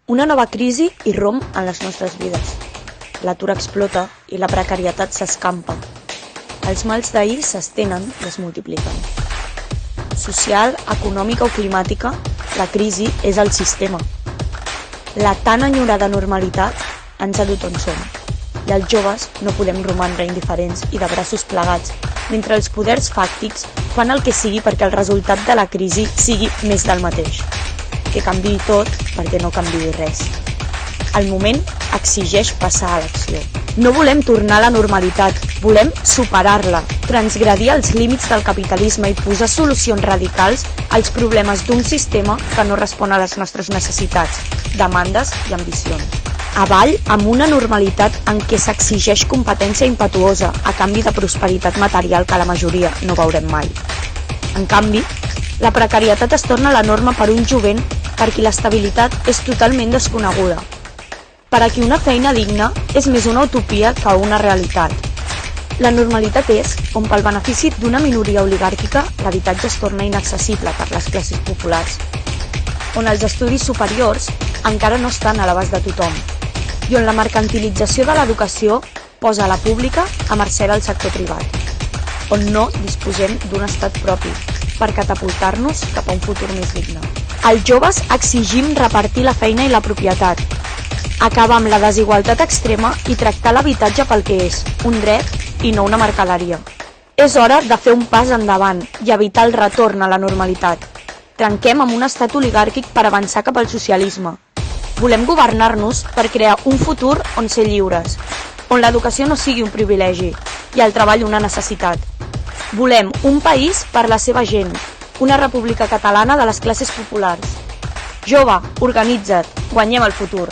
Una nova crisi irromp en les nostres vides. L'atur explota i la precarietat s'escampa. Els mals d'ahir s'estenen i es multipliquen. Social, econòmica o climàtica, la crisi és el sistema. La tan enyorada normalitat ens ha dut on som. I els joves no podem romandre indiferents i de braços plegats, mentre els poders fàctics fan el que sigui perquè el resultat de la crisi sigui més del mateix. Que canviï tot perquè no canviï res. El moment exigeix passar a l'acció. No volem tornar a la normalitat, volem superar-la, transgredir els límits del capitalisme i posar solucions radicals als problemes d'un sistema que no respon a les nostres necessitats, demandes i ambicions. Avall amb una normalitat en què s'exigeix competència impetuosa a canvi de prosperitat material que la majoria no veurem mai. En canvi, la precarietat es torna la norma per un jovent per qui l'estabilitat és totalment desconeguda. Per a qui una feina digna és més una utopia que una realitat. La normalitat és on pel benefici d'una minoria oligàrquica l'habitatge es torna inaccessible per les classes populars, on els estudis superiors encara no estan a l'abast de tothom i on la mercantilització de l'educació posa la pública a mercè del sector privat, on no disposem d'un estat propi per catapultar-nos cap a un futur més digne. Els joves exigim repartir la feina i la propietat, acabar amb la desigualtat extrema i tractar l'habitatge pel que és, un dret i no una mercaderia. És hora de fer un pas endavant i evitar el retorn a la normalitat. Trenquem amb un estat oligàrquic per avançar cap al socialisme. Volem governar-nos per crear un futur on ser lliures, on l'educació no sigui un privilegi i el treball una necessitat. Volem un país per la seva gent, una república catalana de les classes populars. Jove, organitza't, guanyem el futur.